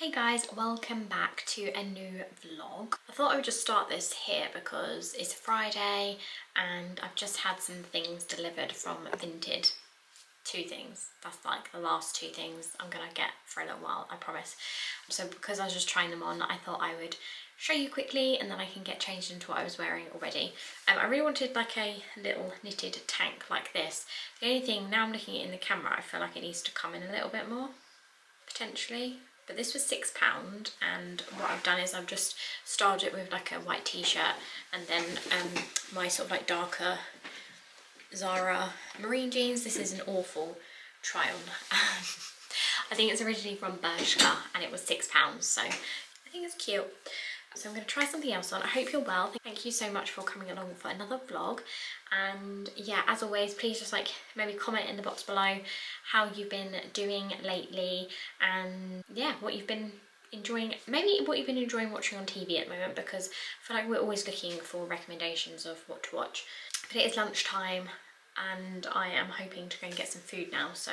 Hey guys, welcome back to a new vlog. I thought I would just start this here because it's Friday and I've just had some things delivered from Vinted. Two things. That's like the last two things I'm gonna get for a little while, I promise. So because I was just trying them on, I thought I would show you quickly and then I can get changed into what I was wearing already. I really wanted like a little knitted tank like this. The only thing, now I'm looking at it in the camera, I feel like it needs to come in a little bit more, potentially. But this was £6, and what I've done is I've just styled it with like a white t-shirt and then my sort of like darker Zara marine jeans. This is an awful try-on. I think it's originally from Bershka and it was £6, so I think it's cute. So I'm going to try something else on. I hope you're well. Thank you so much for coming along for another vlog. And yeah, as always, please just like maybe comment in the box below how you've been doing lately and yeah, what you've been enjoying, maybe what you've been enjoying watching on TV at the moment, because I feel like we're always looking for recommendations of what to watch. But it is lunchtime and I am hoping to go and get some food now. So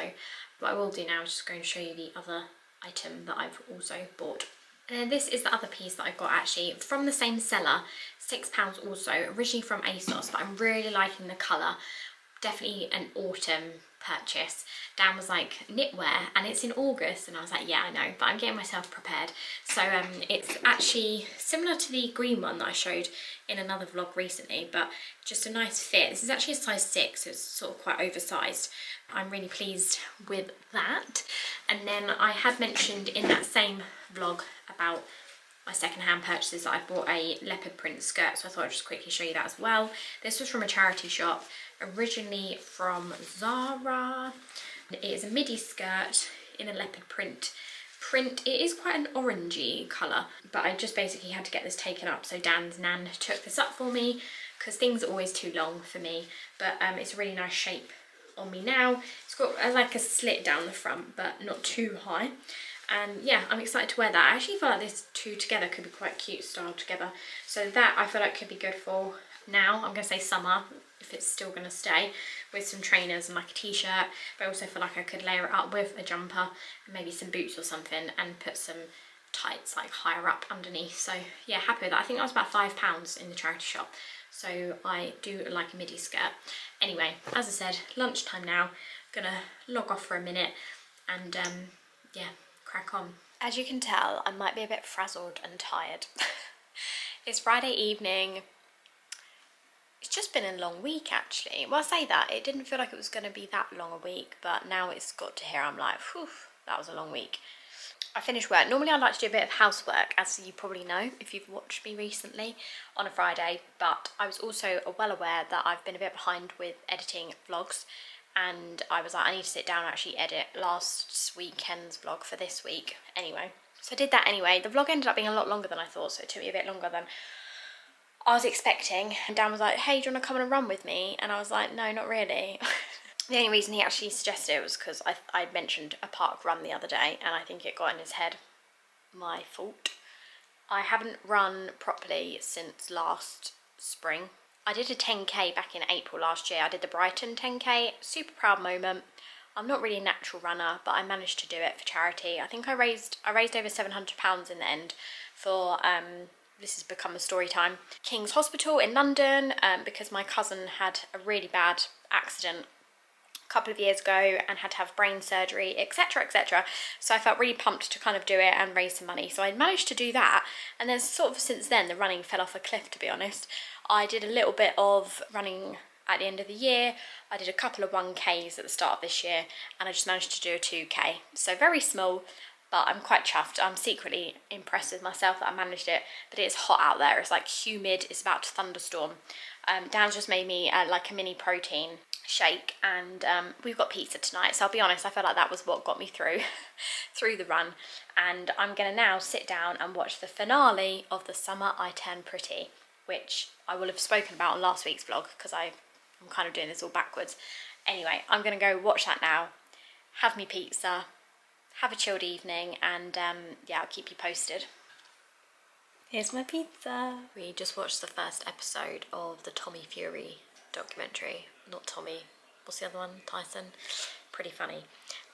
what I will do now is just go and show you the other item that I've also bought. And this is the other piece that I got actually from the same seller, £6 also, originally from ASOS, but I'm really liking the colour. Definitely an autumn purchase. Dan was like, knitwear, and it's in August, and I was like, yeah, I know, but I'm getting myself prepared. So it's actually similar to the green one that I showed in another vlog recently, but just a nice fit. This is actually a size 6, so it's sort of quite oversized. I'm really pleased with that. And then I had mentioned in that same vlog about my second-hand purchases that I bought a leopard print skirt, so I thought I'd just quickly show you that as well. This was from a charity shop, originally from Zara. It is a midi skirt in a leopard print. It is quite an orangey colour, but I just basically had to get this taken up, so Dan's nan took this up for me because things are always too long for me, but it's a really nice shape on me now. It's got like a slit down the front, but not too high. And yeah, I'm excited to wear that. I actually feel like this two together could be quite cute styled together. So that I feel like could be good for now. I'm going to say summer, if it's still going to stay, with some trainers and like a t-shirt. But I also feel like I could layer it up with a jumper and maybe some boots or something and put some tights like higher up underneath. So yeah, happy with that. I think that was about £5 in the charity shop. So I do like a midi skirt. Anyway, as I said, lunchtime now. Gonna log off for a minute and yeah, crack on. As you can tell, I might be a bit frazzled and tired. It's Friday evening. It's just been a long week actually. Well, I say that, it didn't feel like it was going to be that long a week, but now it's got to here, I'm like, whew, that was a long week. I finished work. Normally I like to do a bit of housework, as you probably know if you've watched me recently, on a Friday, but I was also well aware that I've been a bit behind with editing vlogs, and I was like, I need to sit down and actually edit last weekend's vlog for this week anyway. So I did that anyway. The vlog ended up being a lot longer than I thought, so it took me a bit longer than I was expecting. And Dan was like, hey, do you want to come on a run with me? And I was like, no, not really. The only reason he actually suggested it was because I'd mentioned a park run the other day and I think it got in his head. My fault. I haven't run properly since last spring. I did a 10k back in April last year. I did the Brighton 10k, super proud moment. I'm not really a natural runner, but I managed to do it for charity. I think I raised over £700 in the end for, this has become a story time, King's Hospital in London, because my cousin had a really bad accident a couple of years ago and had to have brain surgery, etc, etc. So I felt really pumped to kind of do it and raise some money. So I managed to do that, and then sort of since then the running fell off a cliff, to be honest. I did a little bit of running at the end of the year. I did a couple of 1Ks at the start of this year, and I just managed to do a 2K. So very small, but I'm quite chuffed. I'm secretly impressed with myself that I managed it, but it is hot out there. It's like humid, it's about to thunderstorm. Dan's just made me like a mini protein shake, and we've got pizza tonight, so I'll be honest, I feel like that was what got me through the run. And I'm gonna now sit down and watch the finale of The Summer I Turned Pretty, which I will have spoken about on last week's vlog because I'm kind of doing this all backwards. Anyway, I'm gonna go watch that now, have me pizza, have a chilled evening, and yeah, I'll keep you posted. Here's my pizza. We just watched the first episode of the Tommy Fury documentary. Not Tommy, what's the other one? Tyson. Pretty funny.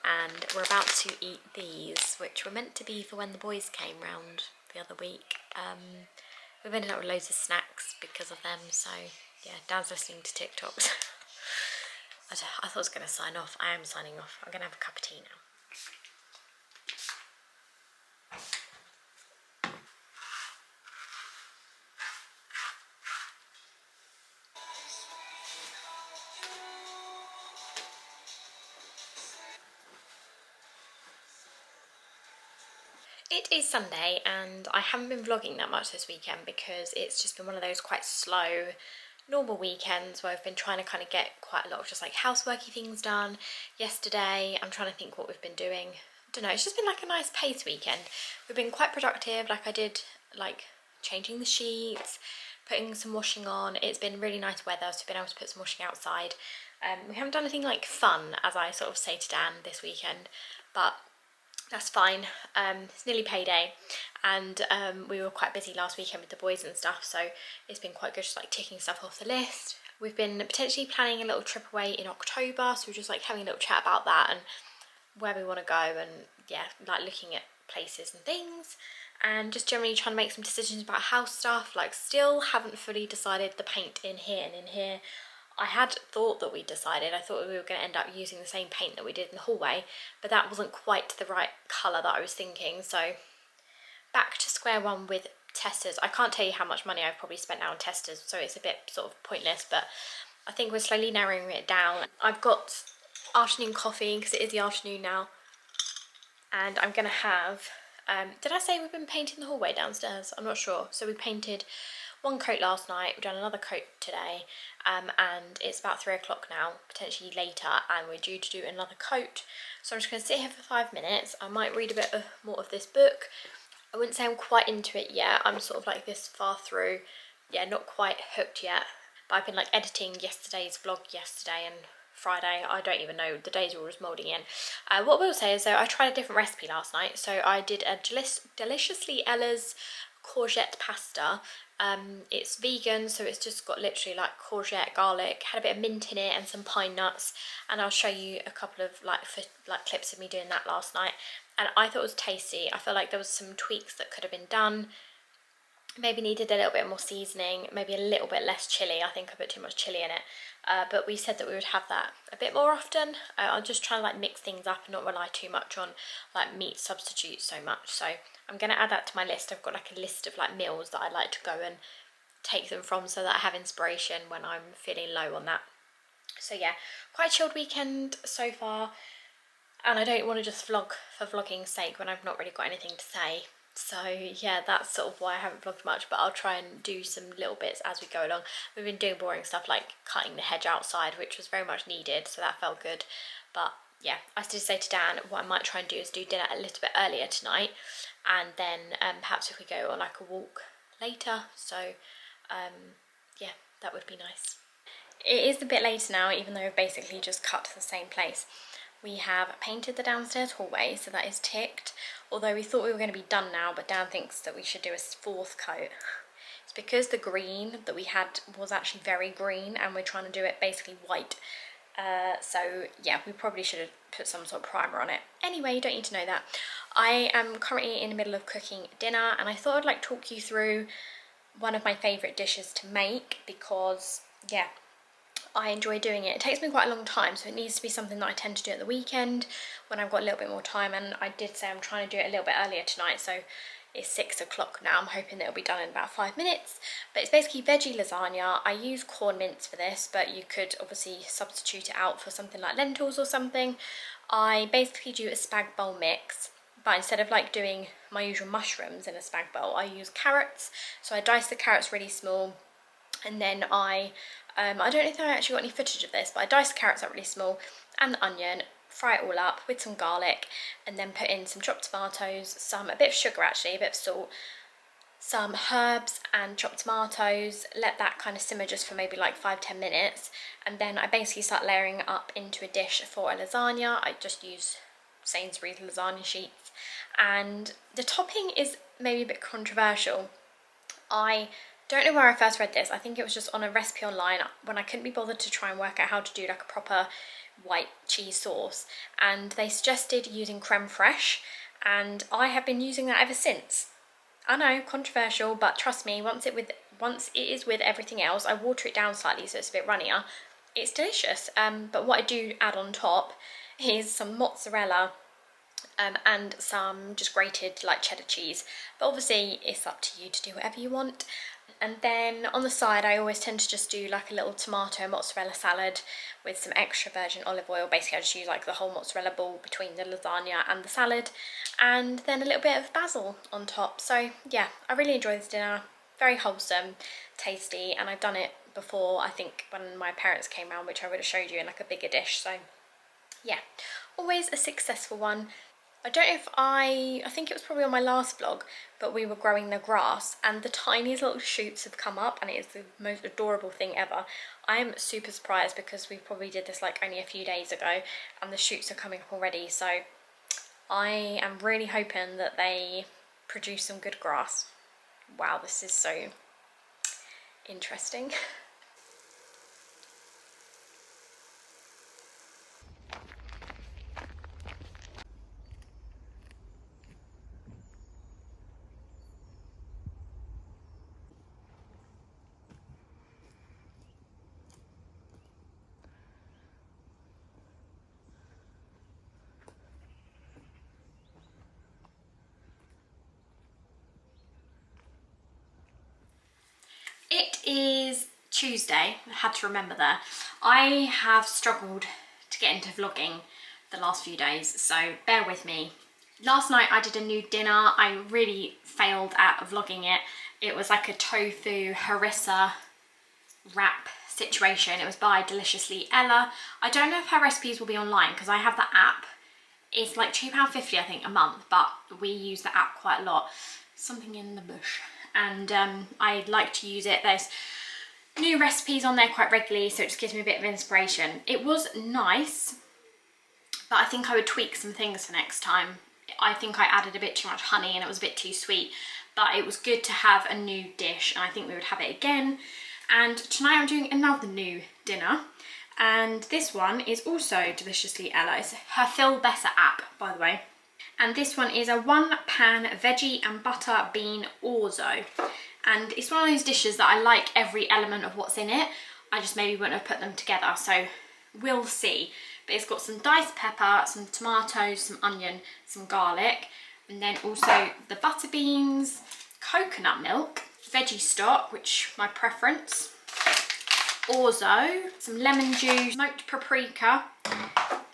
and we're about to eat these, which were meant to be for when the boys came round the other week. We've ended up with loads of snacks because of them, so yeah, Dan's listening to TikToks. I thought I was going to sign off. I am signing off. I'm going to have a cup of tea now. It is Sunday and I haven't been vlogging that much this weekend because it's just been one of those quite slow, normal weekends where I've been trying to kind of get quite a lot of just like houseworky things done. Yesterday, I'm trying to think what we've been doing. I don't know, it's just been like a nice pace weekend. We've been quite productive, like I did like changing the sheets, putting some washing on. It's been really nice weather, so I've been able to put some washing outside. We haven't done anything like fun, as I sort of say to Dan, this weekend, but that's fine. It's nearly payday and we were quite busy last weekend with the boys and stuff, so it's been quite good just like ticking stuff off the list. We've been potentially planning a little trip away in October, so we're just like having a little chat about that and where we want to go, and yeah, like looking at places and things, and just generally trying to make some decisions about house stuff. Like still haven't fully decided the paint in here and in here. I had thought that we decided, I thought we were going to end up using the same paint that we did in the hallway, but that wasn't quite the right colour that I was thinking, so back to square one with testers. I can't tell you how much money I've probably spent now on testers, so it's a bit sort of pointless, but I think we're slowly narrowing it down. I've got afternoon coffee, because it is the afternoon now, and I'm going to have, did I say we've been painting the hallway downstairs? I'm not sure. So we painted one coat last night, we've done another coat today, and it's about 3 o'clock now, potentially later, and we're due to do another coat. So I'm just going to sit here for 5 minutes. I might read a bit more of this book. I wouldn't say I'm quite into it yet. I'm sort of like this far through. Yeah, not quite hooked yet. But I've been like editing yesterday's vlog yesterday and Friday. I don't even know, the days are all just moulding in. What I will say is though, I tried a different recipe last night. So I did a Deliciously Ella's courgette pasta. It's vegan, so it's just got literally like courgette, garlic, had a bit of mint in it and some pine nuts, and I'll show you a couple of like clips of me doing that last night, and I thought it was tasty. I feel like there was some tweaks that could have been done. Maybe needed a little bit more seasoning, maybe a little bit less chilli. I think I put too much chilli in it, but we said that we would have that a bit more often. I'm just trying to like mix things up and not rely too much on like meat substitutes so much. So I'm going to add that to my list. I've got like a list of like meals that I'd like to go and take them from, so that I have inspiration when I'm feeling low on that. So yeah, quite a chilled weekend so far, and I don't want to just vlog for vlogging's sake when I've not really got anything to say. So yeah, that's sort of why I haven't vlogged much, but I'll try and do some little bits as we go along. We've been doing boring stuff like cutting the hedge outside, which was very much needed, so that felt good. But yeah, I did say to Dan, what I might try and do is do dinner a little bit earlier tonight, and then perhaps if we go on like a walk later. So yeah, that would be nice. It is a bit later now, even though we've basically just cut to the same place. We have painted the downstairs hallway, so that is ticked. Although we thought we were going to be done now, but Dan thinks that we should do a fourth coat. It's because the green that we had was actually very green, and we're trying to do it basically white. So yeah, we probably should have put some sort of primer on it. Anyway, you don't need to know that. I am currently in the middle of cooking dinner, and I thought I'd like talk you through one of my favourite dishes to make, because yeah, I enjoy doing it. It takes me quite a long time, so it needs to be something that I tend to do at the weekend when I've got a little bit more time, and I did say I'm trying to do it a little bit earlier tonight, so it's 6 o'clock now. I'm hoping that it'll be done in about 5 minutes. But it's basically veggie lasagna. I use corn mince for this, but you could obviously substitute it out for something like lentils or something. I basically do a spag bowl mix, but instead of like doing my usual mushrooms in a spag bowl, I use carrots. So I dice the carrots really small, and then I don't know if I actually got any footage of this, but I dice the carrots up really small and the onion, fry it all up with some garlic, and then put in some chopped tomatoes, a bit of sugar actually, a bit of salt, some herbs and chopped tomatoes. Let that kind of simmer just for maybe like 5-10 minutes, and then I basically start layering it up into a dish for a lasagna. I just use Sainsbury's lasagna sheets, and the topping is maybe a bit controversial. I Don't know where I first read this. I think it was just on a recipe online when I couldn't be bothered to try and work out how to do like a proper white cheese sauce, and they suggested using creme fraiche, and I have been using that ever since. I know, controversial, but trust me, once it is with everything else, I water it down slightly so it's a bit runnier. It's delicious. But what I do add on top is some mozzarella and some just grated like cheddar cheese, but obviously it's up to you to do whatever you want. And then on the side I always tend to just do like a little tomato mozzarella salad with some extra virgin olive oil. Basically I just use like the whole mozzarella ball between the lasagna and the salad, and then a little bit of basil on top. So yeah, I really enjoy this dinner. Very wholesome, tasty, and I've done it before, I think when my parents came round, which I would have showed you in like a bigger dish. So yeah, always a successful one. I don't know if I think it was probably on my last vlog, but we were growing the grass and the tiniest little shoots have come up, and it is the most adorable thing ever. I am super surprised because we probably did this like only a few days ago and the shoots are coming up already. So I am really hoping that they produce some good grass. Wow, this is so interesting. It is Tuesday, I had to remember there. I have struggled to get into vlogging the last few days, so bear with me. Last night I did a new dinner. I really failed at vlogging it. It was like a tofu harissa wrap situation. It was by Deliciously Ella. I don't know if her recipes will be online because I have the app. It's like £2.50 I think a month, but we use the app quite a lot. Something in the bush. And I like to use it. There's new recipes on there quite regularly, so it just gives me a bit of inspiration. It was nice, but I think I would tweak some things for next time. I think I added a bit too much honey and it was a bit too sweet, but it was good to have a new dish and I think we would have it again. And tonight I'm doing another new dinner, and this one is also Deliciously Ella. It's her Feel Better app, by the way. And this one is a 1-pan veggie and butter bean orzo. And it's one of those dishes that I like every element of what's in it. I just maybe wouldn't have put them together, so we'll see. But it's got some diced pepper, some tomatoes, some onion, some garlic, and then also the butter beans, coconut milk, veggie stock, which my preference, orzo, some lemon juice, smoked paprika,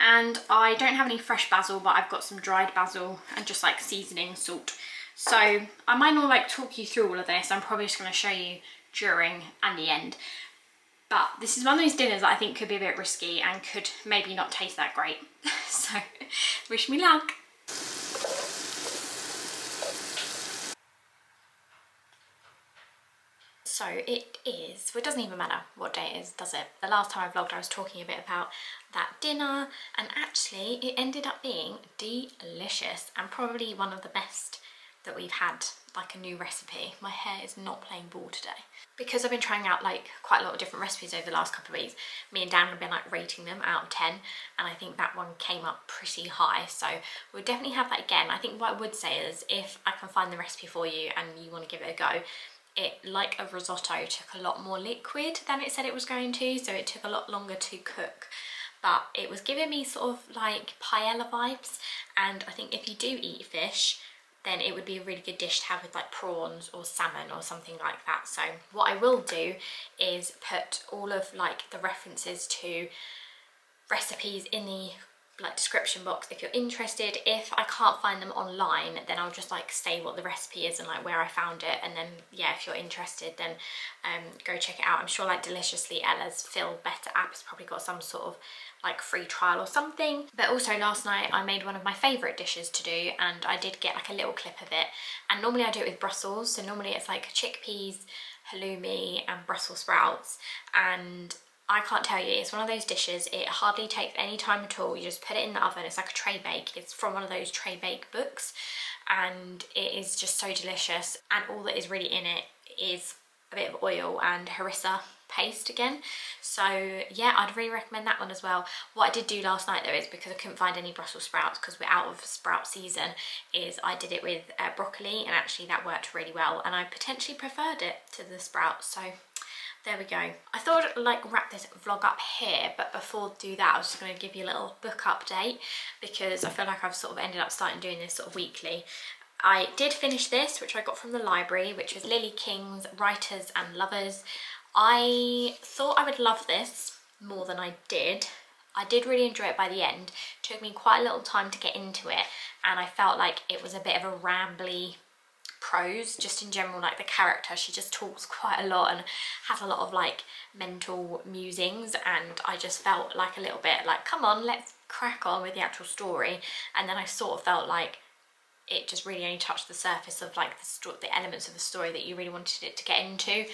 and I don't have any fresh basil, but I've got some dried basil and just like seasoning, salt. So I might not like talk you through all of this. I'm probably just going to show you during and the end. But this is one of those dinners that I think could be a bit risky and could maybe not taste that great. So wish me luck. So it is, well, it doesn't even matter what day it is, does it? The last time I vlogged I was talking a bit about that dinner, and actually it ended up being delicious and probably one of the best that we've had, like a new recipe. My hair is not playing ball today. Because I've been trying out like quite a lot of different recipes over the last couple of weeks, me and Dan have been like rating them out of 10, and I think that one came up pretty high, so we'll definitely have that again. I think what I would say is if I can find the recipe for you and you want to give it a go, it, like a risotto, took a lot more liquid than it said it was going to, so it took a lot longer to cook. But it was giving me sort of like paella vibes, and I think if you do eat fish, then it would be a really good dish to have with like prawns or salmon or something like that. So what I will do is put all of like the references to recipes in the like description box if you're interested. If I can't find them online, then I'll just like say what the recipe is and like where I found it, and then yeah, if you're interested, then go check it out. I'm sure like Deliciously Ella's Feel Better app has probably got some sort of like free trial or something. But also last night I made one of my favourite dishes to do, and I did get like a little clip of it, and normally I do it with Brussels, so normally it's like chickpeas, halloumi and Brussels sprouts, and I can't tell you, it's one of those dishes, it hardly takes any time at all. You just put it in the oven, it's like a tray bake. It's from one of those tray bake books, and it is just so delicious, and all that is really in it is a bit of oil and harissa paste again. So yeah, I'd really recommend that one as well. What I did do last night though is, because I couldn't find any Brussels sprouts because we're out of sprout season, is I did it with broccoli, and actually that worked really well, and I potentially preferred it to the sprouts. So there we go. I thought I'd like wrap this vlog up here, but before I do that I was just going to give you a little book update, because I feel like I've sort of ended up starting doing this sort of weekly. I did finish this, which I got from the library, which was Lily King's Writers and Lovers. I thought I would love this more than I did. I did really enjoy it by the end. It took me quite a little time to get into it, and I felt like it was a bit of a rambly prose just in general. Like the character, she just talks quite a lot and has a lot of like mental musings, and I just felt like a little bit like, come on, let's crack on with the actual story. And then I sort of felt like it just really only touched the surface of like the elements of the story that you really wanted it to get into.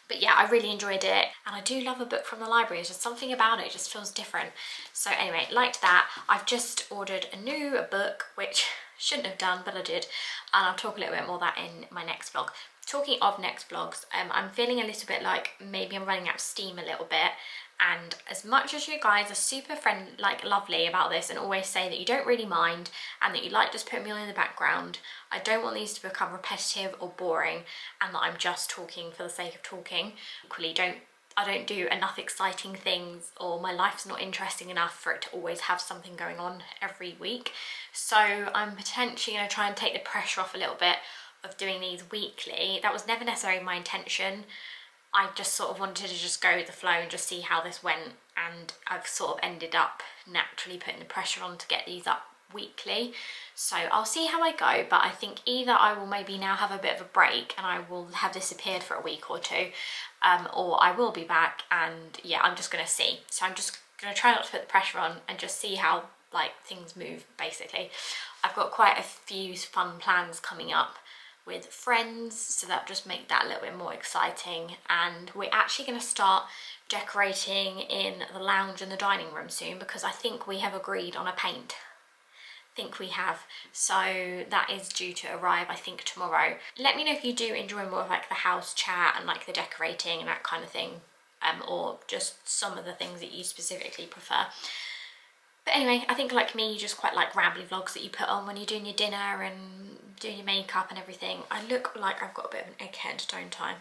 But yeah, I really enjoyed it, and I do love a book from the library. It's just something about it, it just feels different. So anyway, liked that. I've just ordered a new book, which shouldn't have done, but I did, and I'll talk a little bit more of that in my next vlog. Talking of next vlogs, I'm feeling a little bit like maybe I'm running out of steam a little bit, and as much as you guys are super lovely about this and always say that you don't really mind and that you like just put me on in the background, I don't want these to become repetitive or boring and that I'm just talking for the sake of talking. Equally, I don't do enough exciting things, or my life's not interesting enough for it to always have something going on every week. So I'm potentially going to try and take the pressure off a little bit of doing these weekly. That was never necessarily my intention. I just sort of wanted to just go with the flow and just see how this went, and I've sort of ended up naturally putting the pressure on to get these up weekly. So I'll see how I go, but I think either I will maybe now have a bit of a break and I will have disappeared for a week or two, or I will be back, and yeah, I'm just gonna see. So I'm just gonna try not to put the pressure on and just see how like things move basically. I've got quite a few fun plans coming up with friends, so that just make that a little bit more exciting, and we're actually going to start decorating in the lounge and the dining room soon, because I think we have agreed on a paint. Think we have, so that is due to arrive I think tomorrow. Let me know if you do enjoy more of like the house chat and like the decorating and that kind of thing, or just some of the things that you specifically prefer. But anyway, I think like me, you just quite like rambly vlogs that you put on when you're doing your dinner and doing your makeup and everything. I look like I've got a bit of an egghead, don't I?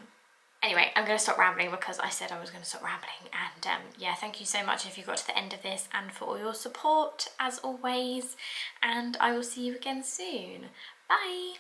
Anyway, I'm going to stop rambling because I said I was going to stop rambling. And yeah, thank you so much if you got to the end of this and for all your support as always. And I will see you again soon. Bye!